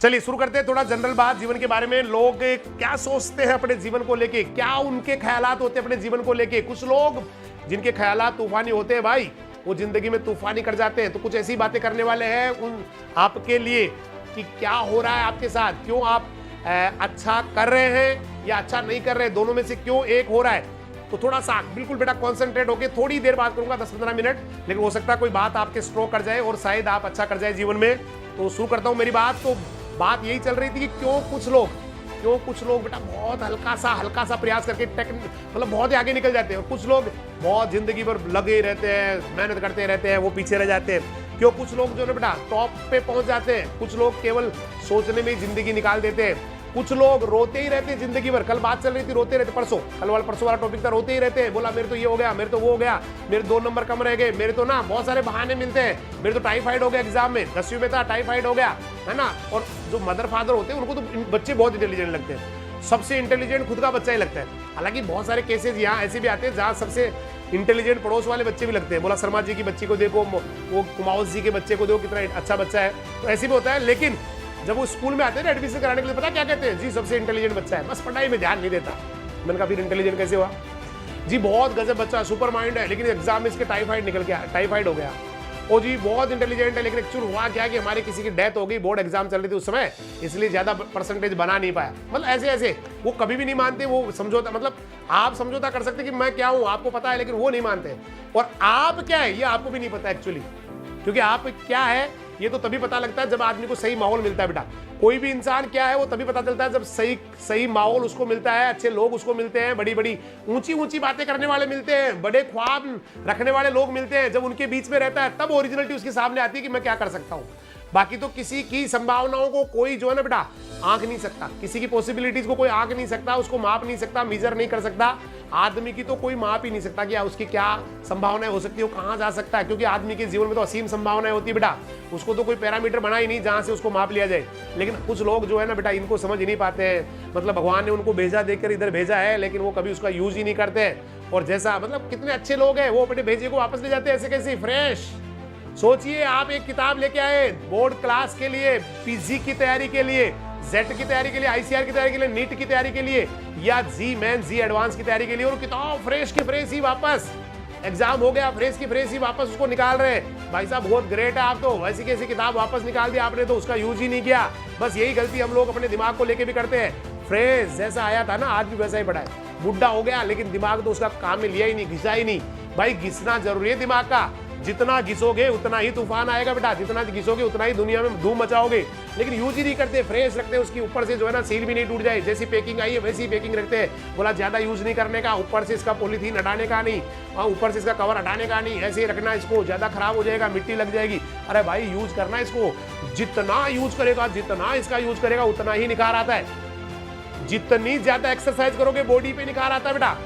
चलिए शुरू करते हैं थोड़ा जनरल बात जीवन के बारे में। लोग क्या सोचते हैं अपने जीवन को लेके, क्या उनके ख्यालात होते हैं अपने जीवन को लेके। कुछ लोग जिनके ख्यालात तूफानी होते हैं भाई, वो जिंदगी में तूफानी कर जाते हैं। तो कुछ ऐसी बातें करने वाले हैं उन आपके लिए कि क्या हो रहा है आपके साथ, क्यों आप अच्छा कर रहे हैं या अच्छा नहीं कर रहे हैं, दोनों में से क्यों एक हो रहा है। तो थोड़ा सा बिल्कुल बेटा कॉन्सेंट्रेट होके थोड़ी देर बात करूंगा, 10-15 मिनट, लेकिन हो सकता है कोई बात आपके स्ट्रोक कर जाए और शायद आप अच्छा कर जाए जीवन में। तो शुरू करता हूं मेरी बात। तो बात यही चल रही थी कि क्यों कुछ लोग बेटा बहुत हल्का सा प्रयास करके मतलब बहुत ही आगे निकल जाते हैं, और कुछ लोग बहुत जिंदगी भर लगे रहते हैं, मेहनत करते रहते हैं, वो पीछे रह जाते हैं। क्यों कुछ लोग जो है बेटा टॉप पे पहुंच जाते हैं, कुछ लोग केवल सोचने में ही जिंदगी निकाल देते हैं, कुछ लोग रोते ही रहते हैं जिंदगी भर। कल बात चल रही थी रोते रहते, परसों वाला टॉपिक था, रोते ही रहते हैं। बोला मेरे तो ये हो गया, मेरे तो वो हो गया, मेरे 2 नंबर कम रह गए, मेरे तो ना बहुत सारे बहाने मिलते हैं, मेरे तो टाइफाइड हो गया एग्जाम में, 10वीं में था टाइफाइड हो गया, है ना। और जो मदर फादर होते हैं उनको तो बच्चे बहुत इंटेलिजेंट लगते हैं, सबसे इंटेलिजेंट खुद का बच्चा ही लगता है। हालांकि बहुत सारे केसेस यहाँ ऐसे भी आते हैं जहाँ सबसे इंटेलिजेंट पड़ोस वाले बच्चे भी लगते हैं। बोला शर्मा जी की बच्ची को देखो, वो कुमाऊस जी के बच्चे को देखो कितना अच्छा बच्चा है, तो ऐसे भी होता है। लेकिन जब वो स्कूल में आते हैं एडमिशन कराने के लिए, पता क्या कहते हैं जी, सबसे इंटेलिजेंट बच्चा है, बस पढ़ाई में ध्यान नहीं देता। मैंने कहा फिर इंटेलिजेंट कैसे हुआ जी, बहुत गजब बच्चा है, सुपर माइंड है, लेकिन एग्जाम में इसके टाइफाइड हो गया। ओ जी बहुत इंटेलिजेंट है, लेकिन एक्चुअल हुआ क्या कि हमारे किसी की डेथ हो गई, बोर्ड एग्जाम चल रही थी उस समय, इसलिए ज्यादा परसेंटेज बना नहीं पाया। मतलब ऐसे वो कभी भी नहीं मानते, वो समझौता, मतलब आप समझौता कर सकते कि मैं क्या हूं आपको पता है, लेकिन वो नहीं मानते। और आप क्या है ये आपको भी नहीं पता एक्चुअली, क्योंकि आप क्या है ये तो तभी पता लगता है जब आदमी को सही माहौल मिलता है। बेटा कोई भी इंसान क्या है वो तभी पता चलता है जब सही माहौल उसको मिलता है, अच्छे लोग उसको मिलते हैं, बड़ी ऊंची बातें करने वाले मिलते हैं, बड़े ख्वाब रखने वाले लोग मिलते हैं। जब उनके बीच में रहता है तब ओरिजिनलिटी उसके सामने आती है कि मैं क्या कर सकता हूं। बाकी तो किसी की संभावनाओं को कोई जो है ना बेटा आंक नहीं सकता, किसी की पॉसिबिलिटीज को कोई आंक नहीं सकता, उसको माप नहीं सकता, मेजर नहीं कर सकता। आदमी की तो कोई माप ही नहीं सकता कि उसकी क्या संभावनाएं हो सकती है, वो कहां जा सकता है, क्योंकि आदमी के जीवन में तो असीम संभावनाएं होती है बेटा, उसको तो कोई पैरामीटर बना ही नहीं जहां से उसको माप लिया जाए। लेकिन कुछ लोग जो है ना बेटा इनको समझ ही नहीं पाते हैं, मतलब भगवान ने उनको भेजा देखकर इधर भेजा है, लेकिन वो कभी उसका यूज ही नहीं करते। और जैसा मतलब कितने अच्छे लोग हैं वो अपने भेजे को वापस ले जाते हैं ऐसे कैसे फ्रेश। सोचिए आप एक किताब लेके आए बोर्ड क्लास के लिए, पीजी की तैयारी के लिए, जेट की तैयारी के लिए, आईसीआर की तैयारी के लिए, नीट की तैयारी के लिए, या जी मेन जी एडवांस की तैयारी के लिए, और किताब फ्रेश की फ्रेश ही वापस, एग्जाम हो गया फ्रेश की फ्रेश ही वापस उसको निकाल रहे हैं। भाई साहब बहुत ग्रेट है आप तो, वैसी कैसी किताब वापस निकाल दी आपने, तो उसका यूज ही नहीं किया। बस यही गलती हम लोग अपने दिमाग को लेके भी करते हैं। फ्रेश जैसा आया था ना आज भी वैसा ही पड़ा है, बुढ़ा हो गया लेकिन दिमाग तो उसका काम में लिया ही नहीं, घिसा ही नहीं। भाई घिसना जरूरी है दिमाग का, जितना घिसोगे उतना ही तूफान आएगा बेटा, जितना घिसोगे उतना ही दुनिया में धूम मचाओगे। लेकिन यूज ही नहीं करते, फ्रेश रखते हैं, उसकी ऊपर से जो है ना सील भी नहीं टूट जाए, जैसी पैकिंग आई है वैसी पैकिंग रखते हैं। बोला ज्यादा यूज नहीं करने का, ऊपर से इसका पॉलीथीन हटाने का नहीं, और ऊपर से इसका कवर हटाने का नहीं, ऐसे ही रखना, इसको ज्यादा खराब हो जाएगा, मिट्टी लग जाएगी। अरे भाई यूज करना इसको, जितना यूज करेगा, जितना इसका यूज करेगा उतना ही निखार आता है। जितनी ज्यादा एक्सरसाइज करोगे बॉडी पे निखार आता है बेटा,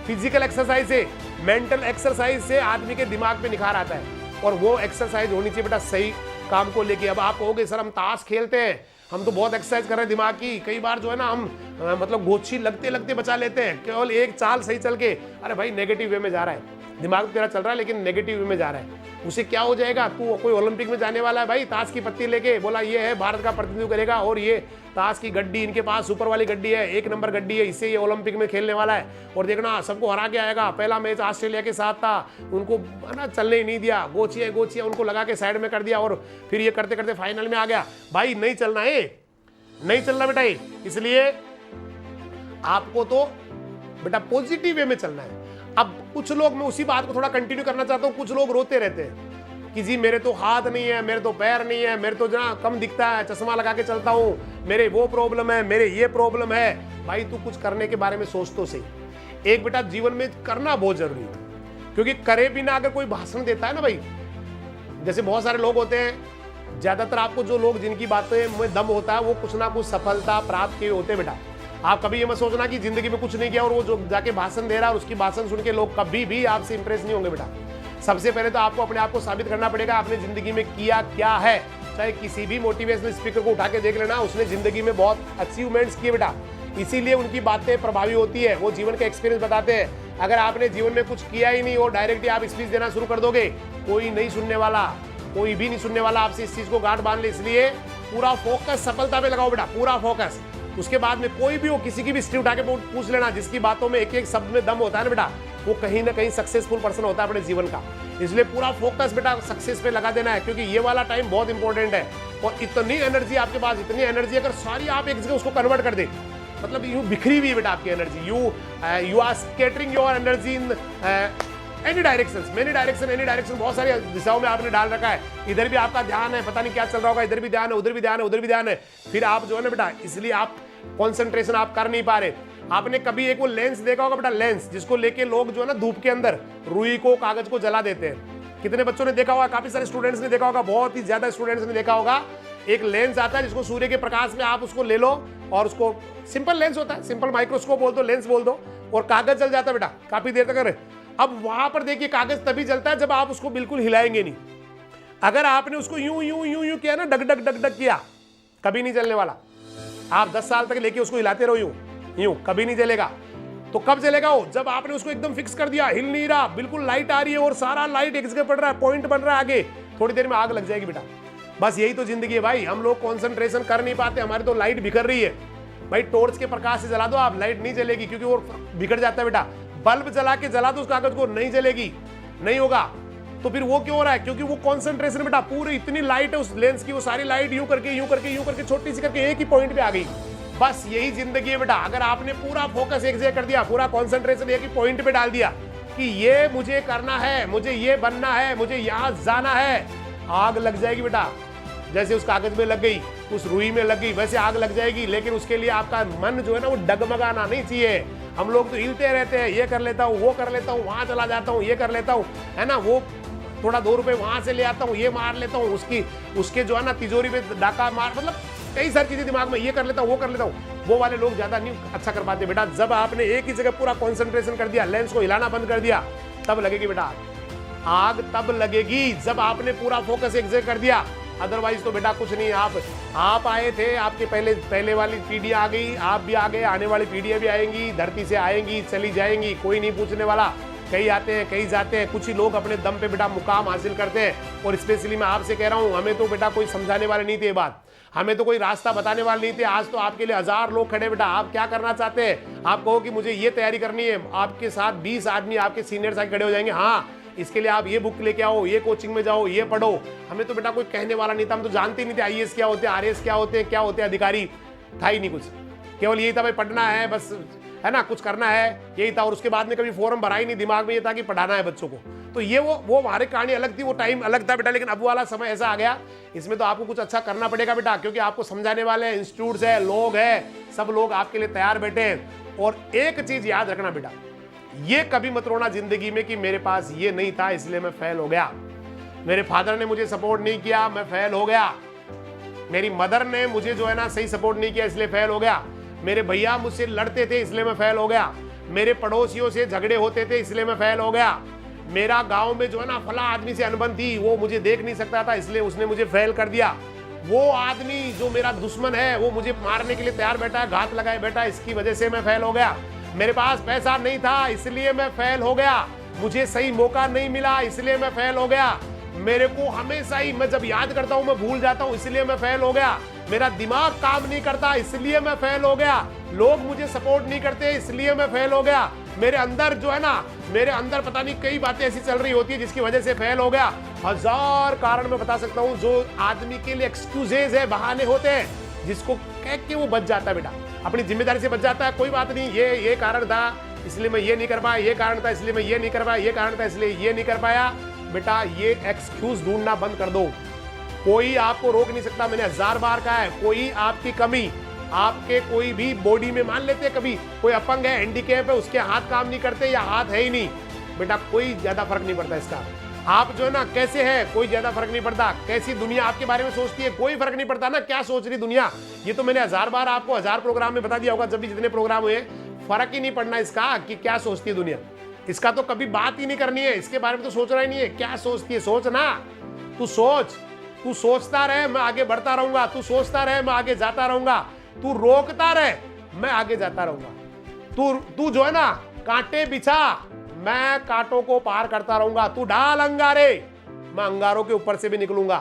फिजिकल एक्सरसाइज से, मेंटल एक्सरसाइज से आदमी के दिमाग पे निखार आता है। और वो एक्सरसाइज होनी चाहिए बेटा सही काम को लेके। अब आप कहोगे सर हम ताश खेलते हैं, हम तो बहुत एक्सरसाइज कर रहे हैं दिमाग की, कई बार जो है ना हम मतलब गोची लगते लगते बचा लेते हैं, केवल एक चाल सही चल के। अरे भाई नेगेटिव वे में जा रहा है, दिमाग तेरा चल रहा है लेकिन नेगेटिव वे में जा रहा है, उसे क्या हो जाएगा। तू कोई ओलंपिक में जाने वाला है भाई, ताश की पत्ती लेके, बोला ये है भारत का प्रतिनिधित्व करेगा, और ये ताश की गड्डी इनके पास सुपर वाली गड्डी है, 1 नंबर गड्डी है, इससे ये ओलंपिक में खेलने वाला है, और देखना सबको हरा के आएगा। पहला मैच ऑस्ट्रेलिया के साथ था, उनको ना चलने ही नहीं दिया, गोचिया उनको लगा के साइड में कर दिया, और फिर ये करते करते फाइनल में आ गया। भाई नहीं चलना है, नहीं चलना बेटा, इसलिए आपको तो बेटा पॉजिटिव वे में चलना है। अब कुछ लोग, मैं उसी बात को थोड़ा कंटिन्यू करना चाहता हूं, कुछ लोग रोते रहते हैं कि जी मेरे तो हाथ नहीं है, मेरे तो पैर नहीं है, मेरे तो जना कम दिखता है, चश्मा लगा के चलता हूं, मेरे वो प्रॉब्लम है, मेरे ये प्रॉब्लम है। भाई तू कुछ करने के बारे में सोच तो सही। एक बेटा जीवन में करना बहुत जरूरी है, क्योंकि करे बिना अगर कोई भाषण देता है ना भाई, जैसे बहुत सारे लोग होते हैं, ज्यादातर आपको जो लोग जिनकी बातें में दम होता है वो कुछ ना कुछ सफलता प्राप्त किए होते हैं बेटा। आप कभी ये मत सोचना कि जिंदगी में कुछ नहीं किया और वो जो जाके भाषण दे रहा है उसकी भाषण सुन के लोग कभी भी आपसे इंप्रेस नहीं होंगे बेटा। सबसे पहले तो आपको अपने आप को साबित करना पड़ेगा आपने जिंदगी में किया क्या है। चाहे किसी भी मोटिवेशनल स्पीकर को उठा के देख लेना, उसने जिंदगी में बहुत अचीवमेंट्स किए बेटा, इसीलिए उनकी बातें प्रभावी होती है, वो जीवन का एक्सपीरियंस बताते हैं। अगर आपने जीवन में कुछ किया ही नहीं और डायरेक्टली आप स्पीच देना शुरू कर दोगे, कोई नहीं सुनने वाला, कोई भी नहीं सुनने वाला आपसे, इस चीज को गांठ बांध ले। इसलिए पूरा फोकस सफलता पे लगाओ बेटा, पूरा फोकस। उसके बाद में कोई भी हो, किसी की भी हिस्ट्री उठा के पूछ लेना, जिसकी बातों में एक एक शब्द में दम होता है ना बेटा, वो कहीं ना कहीं सक्सेसफुल पर्सन होता है अपने जीवन का। इसलिए पूरा फोकस बेटा सक्सेस पे लगा देना है, क्योंकि ये वाला टाइम बहुत इंपॉर्टेंट है। और इतनी एनर्जी आपके पास, इतनी एनर्जी अगर सारी आप एक जगह उसको कन्वर्ट कर दे, मतलब यूं बिखरी हुई है बेटा आपकी energy, you are scattering your energy in any direction, many direction, any direction, बहुत सारी दिशाओं में आपने डाल रखा है। इधर भी आपका ध्यान है, पता नहीं क्या चल रहा होगा, इधर भी ध्यान है, उधर भी ध्यान है, उधर भी ध्यान है। फिर आप जो है ना बेटा, इसलिए आप कॉन्सेंट्रेशन आप कर नहीं पा रहे। आपने कभी एक वो लेंस देखा होगा बेटा, लेंस जिसको लेके लोग जो है ना धूप के अंदर रुई को, कागज को जला देते हैं। कितने बच्चों ने देखा होगा, काफी सारे स्टूडेंट्स ने देखा होगा, बहुत ही ज्यादा स्टूडेंट्स ने देखा होगा। एक लेंस आता है जिसको सूर्य के प्रकाश में आप उसको ले लो, और उसको सिंपल लेंस होता है, सिंपल माइक्रोस्कोप बोल दो, लेंस बोल दो, और कागज जल जाता है बेटा काफी देर तक। अब वहां पर देखिए कागज तभी जलता है जब आप उसको बिल्कुल हिलाएंगे नहीं। अगर आपने उसको यूं यूं यूं यूं किया ना, डग डग डग डग किया, कभी नहीं जलने वाला। आप 10 साल तक लेके उसको हिलाते रहो यूं यूं, कभी नहीं जलेगा। तो कब जलेगा वो? जब आपने उसको एकदम फिक्स कर दिया, हिल नहीं रहा, बिल्कुल लाइट आ रही है और सारा लाइट एक जगह पड़ रहा है, पॉइंट बन रहा है आगे, थोड़ी देर में आग लग जाएगी बेटा। बस यही तो जिंदगी है भाई। हम लोग कॉन्सेंट्रेशन कर नहीं पाते, हमारी तो लाइट बिखर रही है भाई। टॉर्च के प्रकाश से जला दो आप, लाइट नहीं जलेगी, क्योंकि वो बिखर जाता है बेटा। बल्ब जला के जला दो उस कागज को, नहीं जलेगी, नहीं होगा। तो फिर वो क्यों हो रहा है? क्योंकि वो कॉन्सेंट्रेशन बेटा, पूरी इतनी लाइट है उस लेंस की, वो सारी लाइट यूं करके यूं करके यूं करके छोटी सी करके एक ही पॉइंट पे आ गई। बस यही जिंदगी है बेटा। अगर आपने पूरा फोकस एक जगह कर दिया, पूरा कॉन्सेंट्रेशन एक ही पॉइंट पे डाल दिया कि ये मुझे करना है, मुझे ये बनना है, मुझे यहां जाना है, आग लग जाएगी बेटा। जैसे उस कागज में लग गई, उस रुई में लग गई, वैसे आग लग जाएगी। लेकिन उसके लिए आपका मन जो है ना, वो डगमगाना नहीं चाहिए। हम लोग तो हिलते रहते हैं, ये कर लेता हूँ, वो कर लेता हूँ, वहां चला जाता हूँ, ये कर लेता हूँ, है ना, वो थोड़ा 2 रुपए वहां से ले आता हूँ, ये मार लेता हूँ, उसके जो है ना तिजोरी पे डाका मार, मतलब कई सारी चीजें दिमाग में, ये कर लेता हूँ, वो कर लेता हूँ। वो वाले लोग ज्यादा नहीं अच्छा कर पाते बेटा। जब आपने एक ही जगह पूरा कॉन्सेंट्रेशन कर दिया, लेंस को हिलाना बंद कर दिया, तब लगेगी बेटा आग। तब लगेगी जब आपने पूरा फोकस एक जगह कर दिया। अदरवाइज तो बेटा कुछ नहीं। आप आए थे, आपके पहले वाली पीढ़ी आ गई, आप भी आ गए, आने वाली पीढ़ियां भी आएंगी, धरती से आएंगी, चली जाएंगी, कोई नहीं पूछने वाला। कई आते हैं, कई जाते हैं, कुछ ही लोग अपने दम पे बेटा मुकाम हासिल करते हैं। और स्पेशली मैं आपसे कह रहा हूं, हमें तो बेटा कोई समझाने वाले नहीं थे ये बात, हमें तो कोई रास्ता बताने वाले नहीं थे। आज तो आपके लिए 1000 लोग खड़े बेटा। आप क्या करना चाहते हैं? आप कहो कि मुझे ये तैयारी करनी है, आपके साथ 20 आदमी आपके सीनियर्स आके खड़े हो जाएंगे, हाँ इसके लिए आप ये बुक लेके आओ, ये कोचिंग में जाओ, ये पढ़ो। हमें तो बेटा कोई कहने वाला नहीं था, हम तो जानते ही नहीं थे आईएएस क्या होते हैं, आरएएस क्या होते हैं, क्या होते हैं अधिकारी, था ही नहीं कुछ। केवल यही था भाई पढ़ना है बस, है ना, कुछ करना है, यही था। और उसके बाद में कभी फॉर्म भरा ही नहीं, दिमाग में ये था कि पढ़ाना है बच्चों को। तो ये वो हमारी कहानी अलग थी, वो टाइम अलग था बेटा। लेकिन अब वाला समय ऐसा आ गया, इसमें तो आपको कुछ अच्छा करना पड़ेगा बेटा, क्योंकि आपको समझाने वाले इंस्टीट्यूट्स है, लोग है, सब लोग आपके लिए तैयार बैठे हैं। और एक चीज याद रखना बेटा, ये कभी मत रोना जिंदगी में कि मेरे पास ये नहीं था इसलिए मैं फेल हो गया, मेरे फादर ने मुझे सपोर्ट नहीं किया मैं फेल हो गया, मेरी मदर ने मुझे जो है ना सही सपोर्ट नहीं किया इसलिए फेल हो गया, मेरे भैया मुझसे लड़ते थे इसलिए मैं फेल हो गया, मेरे पड़ोसियों से झगड़े होते थे इसलिए मैं फेल हो गया, मेरा गांव में जो है ना फला आदमी से अनबन थी, वो मुझे देख नहीं सकता था इसलिए उसने मुझे फेल कर दिया, वो आदमी जो मेरा दुश्मन है वो मुझे मारने के लिए तैयार बैठा है, घात लगाए बैठा, इसकी वजह से मैं फेल हो गया, मेरे पास पैसा नहीं था इसलिए मैं फेल हो गया, मुझे सही मौका नहीं मिला इसलिए मैं फेल हो गया, मेरे को हमेशा ही मैं जब याद करता हूं मैं भूल जाता हूं इसलिए मैं फेल हो गया, मेरा दिमाग काम नहीं करता इसलिए मैं फेल हो गया, लोग मुझे सपोर्ट नहीं करते इसलिए मैं फेल हो गया, मेरे अंदर जो है ना, मेरे अंदर पता नहीं कई बातें ऐसी चल रही होती है जिसकी वजह से फेल हो गया। 1000 कारण मैं बता सकता हूं जो आदमी के लिए एक्सक्यूजेज है, बहाने होते हैं, जिसको कह के वो बच जाता है बेटा, अपनी जिम्मेदारी से बच जाता है। कोई बात नहीं, ये कारण था इसलिए मैं ये नहीं कर पाया, ये कारण था इसलिए मैं ये नहीं कर पाया, ये कारण था इसलिए ये नहीं कर पाया। बेटा ये एक्सक्यूज ढूंढना बंद कर दो, कोई आपको रोक नहीं सकता। मैंने 1000 बार कहा है, कोई आपकी कमी, आपके कोई भी बॉडी में मान लेते हैं कभी कोई अपंग है, हैंडीकैप है, उसके हाथ काम नहीं करते या हाथ है ही नहीं, बेटा कोई ज्यादा फर्क नहीं पड़ता इसका। आप जो है ना कैसे है कोई ज्यादा फर्क नहीं पड़ता, कैसी दुनिया आपके बारे में सोचती है कोई फर्क नहीं पड़ता ना, क्या सोच रही दुनिया, ये तो मैंने 1000 बार आपको 1000 प्रोग्राम में बता दिया होगा, जब भी जितने प्रोग्राम हुए, फर्क ही नहीं पड़ना इसका कि क्या सोचती है दुनिया, इसका तो कभी बात ही नहीं करनी है, इसके बारे में तो सोचना ही नहीं है, क्या सोचती है सोच ना, तू सोच, तू सोचता रहे मैं आगे बढ़ता रहूंगा, तू सोचता रहे मैं आगे जाता रहूंगा, तू रोकता रहे मैं आगे जाता रहूंगा, तू जो है ना कांटे बिछा मैं कांटों को पार करता रहूंगा, तू डाल अंगारे मैं अंगारों के ऊपर से भी निकलूंगा,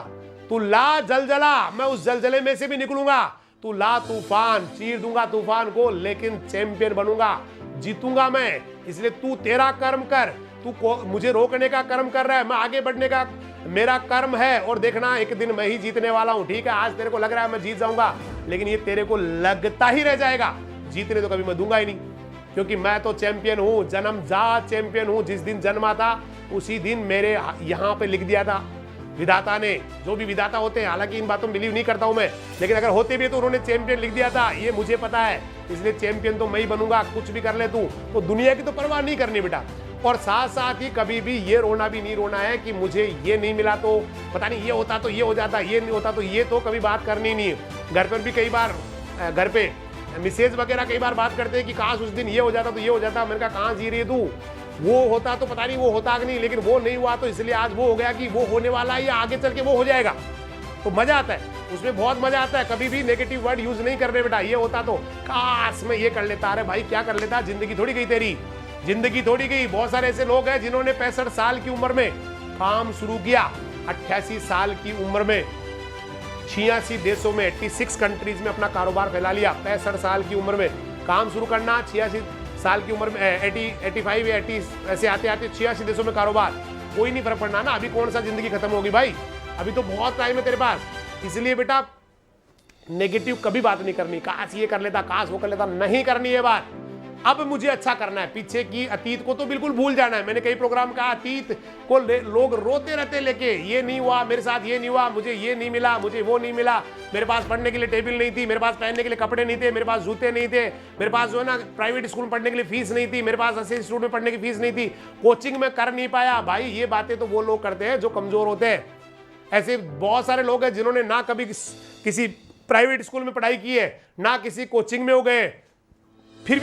तू ला जलजला, मैं उस जलजले में से भी निकलूंगा। तू ला तूफान, चीर दूंगा तूफान को, लेकिन चैंपियन बनूंगा, जीतूंगा मैं। इसलिए तू तेरा कर्म कर, तू मुझे रोकने का कर्म कर रहा है, मैं आगे बढ़ने का मेरा कर्म है। और देखना एक दिन मैं ही जीतने वाला हूं। ठीक है, आज तेरे को लग रहा है मैं जीत जाऊंगा, लेकिन ये तेरे को लगता ही रह जाएगा। जीतने तो कभी मैं दूंगा ही नहीं, क्योंकि मैं तो चैंपियन हूं, जन्मजात चैंपियन हूं। जिस दिन जन्मा था उसी दिन मेरे यहां पे लिख दिया था विधाता ने। जो भी विधाता होते हैं, हालांकि इन बातों में बिलीव नहीं करता हूं मैं, लेकिन अगर होते भी तो उन्होंने चैंपियन लिख दिया था, ये मुझे पता है। इसलिए चैंपियन तो मैं ही बनूंगा। कुछ भी कर ले तू, तो दुनिया की तो परवाह नहीं करनी बेटा। और साथ साथ ही कभी भी ये रोना भी नहीं रोना है कि मुझे ये नहीं मिला तो पता नहीं ये होता तो ये हो जाता, ये नहीं होता तो ये, तो कभी बात करनी नहीं है। घर पर भी कई बार, घर पे मिसेज वगैरह कई बार बात करते हैं कि काश उस दिन ये हो जाता तो ये हो जाता। मैंने कहा कहाँ जी रही है तू, वो होता तो पता नहीं वो होता कि नहीं, लेकिन वो नहीं हुआ तो इसलिए आज वो हो गया कि वो होने वाला है या आगे चल के वो हो जाएगा। तो मजा आता है उसमें, बहुत मजा आता है। कभी भी नेगेटिव वर्ड यूज नहीं करने बेटा। ये होता तो काश मैं ये कर लेता। अरे भाई क्या कर लेता, जिंदगी थोड़ी गई तेरी, जिंदगी थोड़ी गई। बहुत सारे ऐसे लोग हैं जिन्होंने 65 साल की उम्र में काम शुरू किया, 88 साल की उम्र में 86 देशों में 86 कंट्रीज में अपना कारोबार फैला लिया। 65 साल की उम्र में काम शुरू करना, 86 साल की उम्र में 85 या 80 ऐसे आते आते 86 देशों में कारोबार, कोई नहीं फर्क पड़ना ना। अभी कौन सा जिंदगी खत्म होगी भाई, अभी तो बहुत टाइम है तेरे पास। इसलिए बेटा नेगेटिव कभी बात नहीं करनी, काश ये कर लेता, काश वो कर लेता, नहीं करनी है बात। अब मुझे अच्छा करना है, पीछे की अतीत को तो बिल्कुल भूल जाना है। मैंने कई प्रोग्राम कहा अतीत को लोग रोते रहते लेके, ये नहीं हुआ मेरे साथ, ये नहीं हुआ, मुझे ये नहीं मिला, मुझे वो नहीं मिला, मेरे पास पढ़ने के लिए टेबल नहीं थी, मेरे पास पहनने के लिए कपड़े नहीं थे, मेरे पास जूते नहीं थे, मेरे पास जो है ना प्राइवेट स्कूल में पढ़ने के लिए फीस नहीं थी, मेरे पास ऐसे इंस्टीट्यूट में पढ़ने की फीस नहीं थी, कोचिंग में कर नहीं पाया। भाई ये बातें तो वो लोग करते हैं जो कमजोर होते हैं। ऐसे बहुत सारे लोग हैं जिन्होंने ना कभी किसी प्राइवेट स्कूल में पढ़ाई की है, ना किसी कोचिंग में हो गए, फिर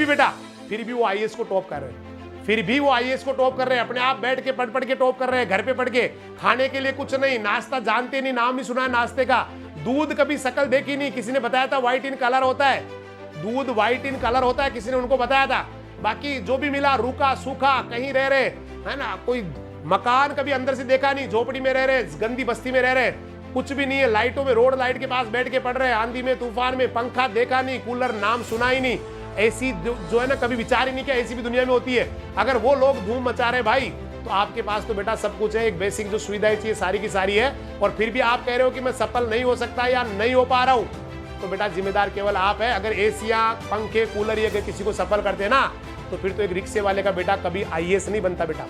भी वो आईएएस को टॉप कर रहे हैं, फिर भी वो आईएएस को टॉप कर रहे हैं। अपने आप बैठ के पढ़ के टॉप कर रहे हैं, घर पे पढ़ के। खाने के लिए कुछ नहीं, नाश्ता जानते नहीं, नाम नहीं सुना है नाश्ते का। दूध कभी शक्ल देखी नहीं, किसी ने बताया था व्हाइट इन कलर होता है, दूध व्हाइट इन कलर होता है, किसी ने उनको बताया था। बाकी जो भी मिला रूखा सूखा, कहीं रह रहे है ना, कोई मकान कभी अंदर से देखा नहीं, झोपड़ी में रह रहे, गंदी बस्ती में रह रहे, कुछ भी नहीं है। लाइटों में, रोड लाइट के पास बैठ के पढ़ रहे, आंधी में तूफान में, पंखा देखा नहीं, कूलर नाम सुना ही नहीं, ऐसी जो है ना कभी विचार ही नहीं किया ऐसी भी दुनिया में होती है। अगर वो लोग धूम मचा रहे भाई, तो आपके पास तो बेटा सब कुछ है, एक बेसिक जो सुविधाएं चाहिए सारी की सारी है। और फिर भी आप कह रहे हो कि मैं सफल नहीं हो सकता या नहीं हो पा रहा हूं, तो बेटा जिम्मेदार केवल आप है। अगर एसिया, पंखे, कूलर ये अगर किसी को सफल करते हैं ना, तो फिर तो एक रिक्शे वाले का बेटा कभी आईएएस नहीं बनता बेटा।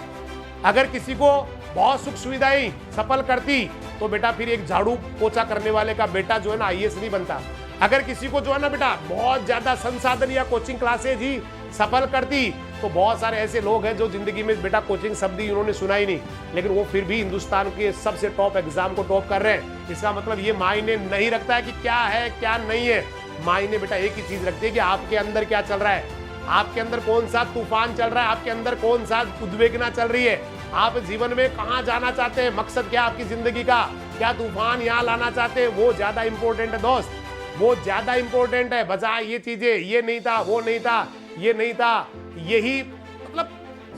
अगर किसी को बहुत सुख सुविधाएं सफल करती, तो बेटा फिर एक झाड़ू पोछा करने वाले का बेटा जो है ना आईएएस नहीं बनता। अगर किसी को जो है ना बेटा बहुत ज्यादा संसाधन या कोचिंग क्लासेज ही सफल करती, तो बहुत सारे ऐसे लोग हैं जो जिंदगी में बेटा कोचिंग शब्द ही उन्होंने सुना ही नहीं, लेकिन वो फिर भी हिंदुस्तान के सबसे टॉप एग्जाम को टॉप कर रहे हैं। इसका मतलब ये मायने नहीं रखता है कि क्या है क्या नहीं है, मायने बेटा एक ही चीज रखती है कि आपके अंदर क्या चल रहा है, आपके अंदर कौन सा तूफान चल रहा है, आपके अंदर कौन सा उद्वेगना चल रही है, आप जीवन में कहाँ जाना चाहते हैं, मकसद क्या आपकी जिंदगी का, क्या तूफान यहाँ लाना चाहते हैं, वो ज्यादा इंपॉर्टेंट है दोस्त, वो ज्यादा इंपॉर्टेंट है। बजाय ये चीजें, ये नहीं था, वो नहीं था, ये नहीं था, यही मतलब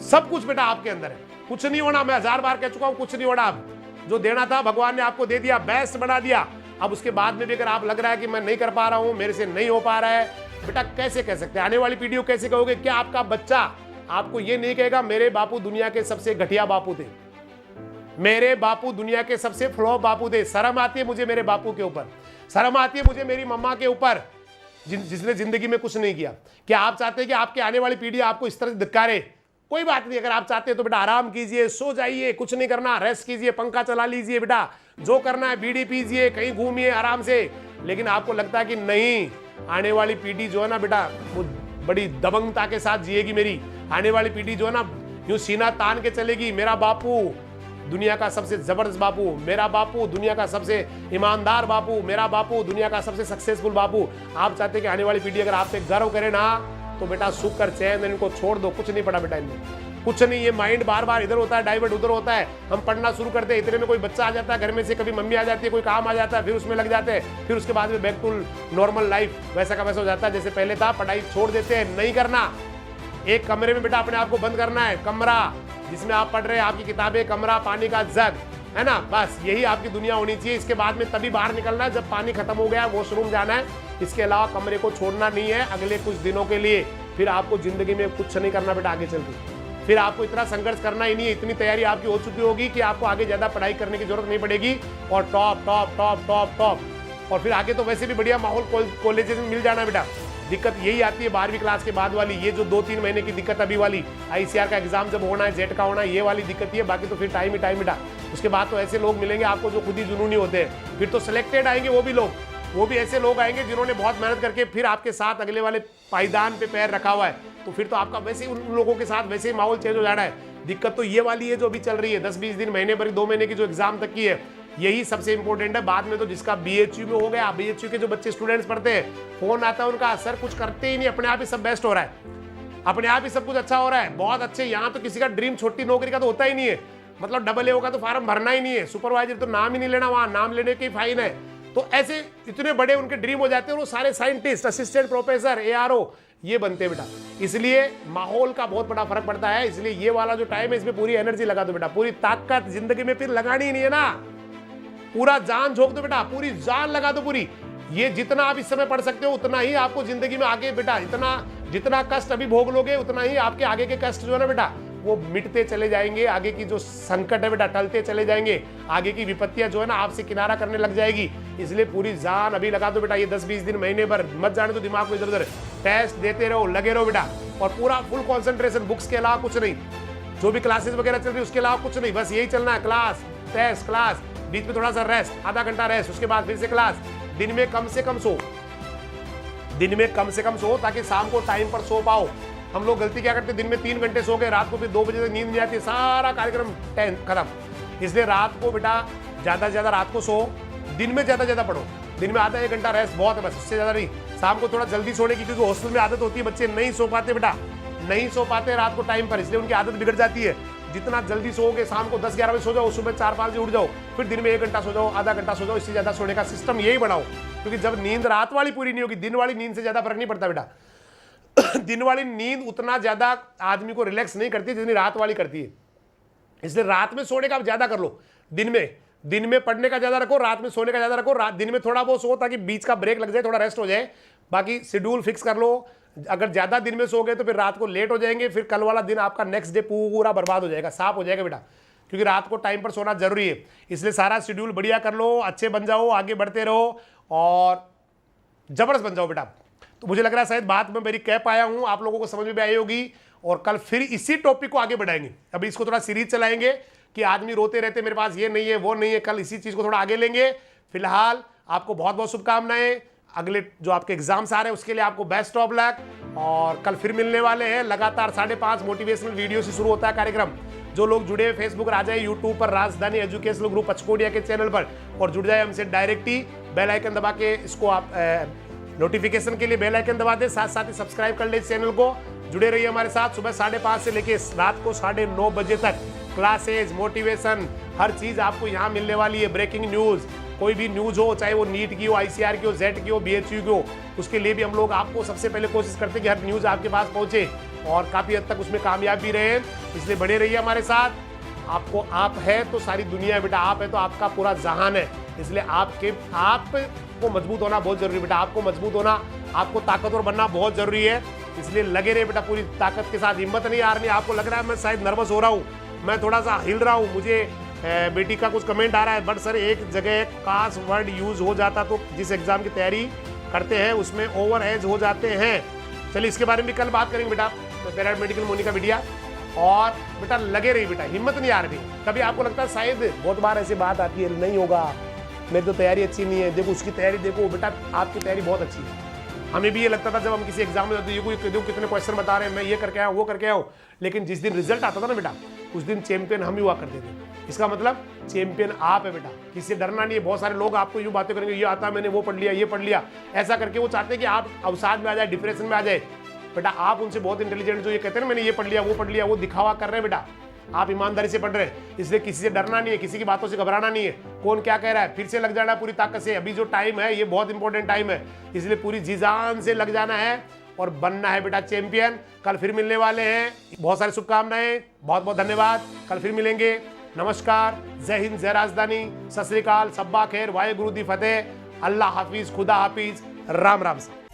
सब कुछ बेटा आपके अंदर है। कुछ नहीं होना, मैं 1000 बार कह चुका हूं, कुछ नहीं होना। अब जो देना था भगवान ने आपको दे दिया, बेस्ट बना दिया। अब उसके बाद में भी अगर आप लग रहा है कि मैं नहीं कर पा रहा हूं, मेरे से नहीं हो पा रहा है, बेटा कैसे कह सकते हैं, आने वाली पीढ़ी को कैसे कहोगे? क्या आपका बच्चा आपको ये नहीं कहेगा मेरे बापू दुनिया के सबसे घटिया बापू थे, मेरे बापू दुनिया के सबसे फ्लॉप बापू थे? शर्म आती है मुझे मेरे बापू के ऊपर, शर्म आती है मुझे मेरी मम्मा के ऊपर, जिसने जिंदगी में कुछ नहीं किया। क्या आप चाहते हैं कि आपकी आने वाली पीढ़ी आपको इस तरह से धिक्कारे? कोई बात नहीं, अगर आप चाहते हैं तो बेटा आराम कीजिए, सो जाइए, कुछ नहीं करना, रेस्ट कीजिए, पंखा चला लीजिए बेटा, जो करना है, बीड़ी पीजिए, कहीं घूमिए आराम से। लेकिन आपको लगता है कि नहीं, आने वाली पीढ़ी जो है ना बेटा वो बड़ी दबंगता के साथ जिएगी, मेरी आने वाली पीढ़ी जो है ना यूं सीना तान के चलेगी, मेरा बापू दुनिया का सबसे जबरदस्त बापू, मेरा बापू दुनिया का सबसे ईमानदार बापू, मेरा बापू दुनिया का सबसे सक्सेसफुल बापू। आप चाहते हैं कि आने वाली पीढ़ी अगर आप पे गर्व करे ना, तो बेटा सुख कर चैन इनको छोड़ दो, कुछ नहीं पड़ा बेटा इनमें, कुछ नहीं। ये माइंड बार बार इधर होता है, डाइवर्ट उधर होता है। हम पढ़ना शुरू करते हैं, इतने में कोई बच्चा आ जाता है घर में से, कभी मम्मी आ जाती है, कोई काम आ जाता है, फिर उसमें लग जाते हैं, फिर उसके बाद में बैक टू नॉर्मल लाइफ वैसा का वैसा हो जाता है जैसे पहले था। पढ़ाई छोड़ देते हैं, नहीं करना। एक कमरे में बेटा अपने आप को बंद करना है, कमरा जिसमें आप पढ़ रहे हैं, आपकी किताबें, कमरा, पानी का जग, है ना। बस यही आपकी दुनिया होनी चाहिए। इसके बाद में तभी बाहर निकलना है जब पानी खत्म हो गया, वॉशरूम जाना है। इसके अलावा कमरे को छोड़ना नहीं है अगले कुछ दिनों के लिए। फिर आपको जिंदगी में कुछ नहीं करना बेटा आगे चल के। फिर आपको इतना संघर्ष करना ही नहीं है। इतनी तैयारी आपकी हो चुकी होगी कि आपको आगे ज्यादा पढ़ाई करने की जरूरत नहीं पड़ेगी और top top top top top. और फिर आगे तो वैसे भी बढ़िया माहौल कॉलेजेस में मिल जाना बेटा। दिक्कत यही आती है 12वीं क्लास के बाद वाली, ये जो 2-3 महीने की दिक्कत अभी वाली, आईसीआर का एग्जाम जब होना है, जेट का होना है, ये वाली दिक्कत ही है। बाकी तो फिर टाइम ही टाइम बेटा। उसके बाद तो ऐसे लोग मिलेंगे आपको जो खुद ही जुनूनी होते हैं। फिर तो सिलेक्टेड आएंगे वो भी लोग, वो भी ऐसे लोग आएंगे जिन्होंने बहुत मेहनत करके फिर आपके साथ अगले वाले पायदान पे पैर रखा हुआ है। तो फिर तो आपका वैसे ही उन लोगों के साथ वैसे ही माहौल चेंज हो जाना है। दिक्कत तो ये वाली है जो अभी चल रही है 10-20 दिन, महीने भर, 2 महीने की जो एग्जाम तक की है, यही सबसे इंपॉर्टेंट है। बाद में तो जिसका बीएचयू में हो गया, बीएचयू के जो बच्चे स्टूडेंट्स पढ़ते हैं, फोन आता है उनका, सर कुछ करते ही नहीं, अपने आप ही सब बेस्ट हो रहा है, अपने आप ही सब कुछ अच्छा हो रहा है, बहुत अच्छे। यहाँ तो किसी का ड्रीम छोटी नौकरी का तो होता ही नहीं है, मतलब डबल ए का तो फार्म भरना ही नहीं है, सुपरवाइजर तो नाम ही नहीं लेना, वहां नाम लेने की फाइन है। तो ऐसे इतने बड़े उनके ड्रीम हो जाते हैं, वो सारे साइंटिस्ट, असिस्टेंट प्रोफेसर, एआरओ ये बनते हैं बेटा। इसलिए माहौल का बहुत बड़ा फर्क पड़ता है। इसलिए ये वाला जो टाइम है इसमें पूरी एनर्जी लगा दो बेटा, पूरी ताकत जिंदगी में फिर लगानी ही नहीं है ना, पूरा जान झोंक दो बेटा, पूरी जान लगा दो पूरी। ये जितना आप इस समय पढ़ सकते हो उतना ही आपको जिंदगी में आगे बेटा, इतना जितना कष्ट अभी भोग लोगे उतना ही आपके आगे के कष्ट जो है ना बेटा वो मिटते चले जाएंगे। आगे की जो संकट है बेटा टलते चले जाएंगे, आगे की विपत्तियां जो है ना आपसे किनारा करने लग जाएगी। इसलिए पूरी जान अभी लगा दो बेटा, ये 10-20 दिन, महीने भर मत जाने दो दिमाग को इधर उधर, टेस्ट देते रहो, लगे रहो बेटा, और पूरा फुल कॉन्सेंट्रेशन, बुक्स के अलावा कुछ नहीं, जो भी क्लासेस वगैरह चल रही है उसके अलावा कुछ नहीं, बस यही चलना है, क्लास टेस्ट क्लास, बीच में थोड़ा सा रेस्ट, आधा घंटा रेस्ट, उसके बाद फिर से क्लास। दिन में कम से कम सो, दिन में कम से कम सो ताकि शाम को टाइम पर सो पाओ। हम लोग गलती क्या करते हैं, दिन में 3 घंटे सो गए, रात को फिर 2 बजे तक नींद नहीं आती, सारा कार्यक्रम खत्म। इसलिए रात को बेटा ज्यादा से ज्यादा रात को सो, दिन में ज्यादा ज्यादा पढ़ो, दिन में आधा 1 घंटा रेस्ट बहुत है, बस उससे ज्यादा नहीं। शाम को थोड़ा जल्दी सोने की, क्योंकि हॉस्टल में आदत होती है, बच्चे नहीं सो पाते बेटा, नहीं सो पाते रात को टाइम पर, इसलिए उनकी आदत बिगड़ जाती है। जितना जल्दी सोओगे, शाम को 10-11 बजे सो जाओ, सुबह 4-5 बजे उठ जाओ, फिर दिन में 1 घंटा सो जाओ, आधा घंटा सो जाओ, इससे ज्यादा सोने का सिस्टम यही बनाओ। क्योंकि जब नींद रात वाली पूरी नहीं होगी, दिन वाली नींद से ज्यादा फर्क नहीं पड़ता बेटा। दिन वाली नींद उतना ज्यादा आदमी को रिलैक्स नहीं करती जितनी रात वाली करती है। इसलिए रात में सोने का आप ज्यादा कर लो, दिन में पढ़ने का ज्यादा रखो, रात में सोने का ज्यादा रखो। रात दिन में थोड़ा बहुत सो ताकि बीच का ब्रेक लग जाए, थोड़ा रेस्ट हो जाए। बाकी शेड्यूल फिक्स कर लो, अगर ज्यादा दिन में सो गए तो फिर रात को लेट हो जाएंगे, फिर कल वाला दिन आपका नेक्स्ट डे पूरा बर्बाद हो जाएगा, साफ हो जाएगा बेटा। क्योंकि रात को टाइम पर सोना जरूरी है, इसलिए सारा शेड्यूल बढ़िया कर लो, अच्छे बन जाओ, आगे बढ़ते रहो और जबरदस्त बन जाओ बेटा। तो मुझे लग रहा है शायद बात मैं मेरी कह पाया हूं, आप लोगों को समझ में आई होगी। और कल फिर इसी टॉपिक को आगे बढ़ाएंगे। अभी इसको थोड़ा सीरीज चलाएंगे कि आदमी रोते रहते मेरे पास ये नहीं है वो नहीं है, कल इसी चीज को थोड़ा आगे लेंगे। फिलहाल आपको बहुत बहुत शुभकामनाएं, अगले जो आपके एग्जाम्स आ रहे हैं उसके लिए आपको बेस्ट ऑफ लक। और कल फिर मिलने वाले हैं लगातार 5:30 मोटिवेशनल वीडियो से शुरू होता है कार्यक्रम। जो लोग जुड़े हैं फेसबुक पर आ जाए, यूट्यूब पर राजधानी एजुकेशनल ग्रुप पचकोडिया के चैनल पर और जुड़ जाए हमसे डायरेक्ट ही। बेल आइकन दबा के इसको आप नोटिफिकेशन के लिए बेल आइकन दबा दे, साथ साथ ही सब्सक्राइब कर ले इस चैनल को। जुड़े रहिए हमारे साथ, सुबह 5:30 से लेके रात को 9:30 बजे तक क्लासेज, मोटिवेशन, हर चीज आपको यहाँ मिलने वाली है। ब्रेकिंग न्यूज, कोई भी न्यूज हो, चाहे वो नीट की हो, आईसीआर की हो, जेट की हो, बीएचयू की हो, उसके लिए भी हम लोग आपको सबसे पहले कोशिश करते हैं कि हर न्यूज आपके पास पहुंचे और काफी हद तक उसमें कामयाब भी रहे। इसलिए बने रहिए हमारे साथ। आपको आप है तो सारी दुनिया है बेटा, आप है तो आपका पूरा जहान है। इसलिए आपको मजबूत होना बहुत जरूरी है बेटा, आपको मजबूत होना, आपको ताकतवर बनना बहुत जरूरी है। इसलिए लगे रहे बेटा पूरी ताकत के साथ, हिम्मत नहीं हारनी। आपको लग रहा है मैं शायद नर्वस हो रहा हूँ, मैं थोड़ा सा हिल रहा हूँ, मुझे बेटी का कुछ कमेंट आ रहा है, बट सर एक जगह खास वर्ड यूज हो जाता तो जिस एग्जाम की तैयारी करते हैं उसमें ओवर एज हो जाते हैं। चलिए इसके बारे में भी कल बात करेंगे बेटा, पैरामेडिकल मोनिका मीडिया। और बेटा लगे रही बेटा, हिम्मत नहीं आ रही। कभी आपको लगता है शायद बहुत बार ऐसी बात आती है, नहीं होगा, मेरी तो तैयारी अच्छी नहीं है, देखो उसकी तैयारी देखो, बेटा आपकी तैयारी बहुत अच्छी है। हमें भी ये लगता था जब हम किसी एग्जाम में जाते, ये देखो कितने क्वेश्चन बता रहे हैं, मैं ये करके आया वो करके आया, लेकिन जिस दिन रिजल्ट आता था ना बेटा, उस दिन चैंपियन हम ही हुआ करते थे। इसका मतलब चैंपियन आप है बेटा, किसी से डरना नहीं है। बहुत सारे लोग आपको यूं बातें करेंगे, ये आता मैंने वो पढ़ लिया, ये पढ़ लिया, ऐसा करके वो चाहते हैं कि आप अवसाद में आ जाए, डिप्रेशन में आ जाए। बेटा आप उनसे बहुत इंटेलिजेंट जो ये कहते हैं ना मैंने ये पढ़ लिया वो पढ़ लिया, वो दिखावा कर रहे हैं बेटा, आप ईमानदारी से पढ़ रहे हैं। इसलिए किसी से डरना नहीं है, किसी की बातों से घबराना नहीं है, कौन क्या कह रहा है फिर से लग जाना पूरी ताकत से। अभी जो टाइम है ये बहुत इंपॉर्टेंट टाइम है, इसलिए पूरी जी जान से लग जाना है और बनना है बेटा चैंपियन। कल फिर मिलने वाले हैं, बहुत सारी शुभकामनाएं, बहुत बहुत धन्यवाद। कल फिर मिलेंगे, नमस्कार, जय हिंद, जय राजधानी, सत श्री अकाल, सब्बा खैर, वाहे गुरु दी फतेह, अल्लाह हाफिज, खुदा हाफिज, राम राम सा।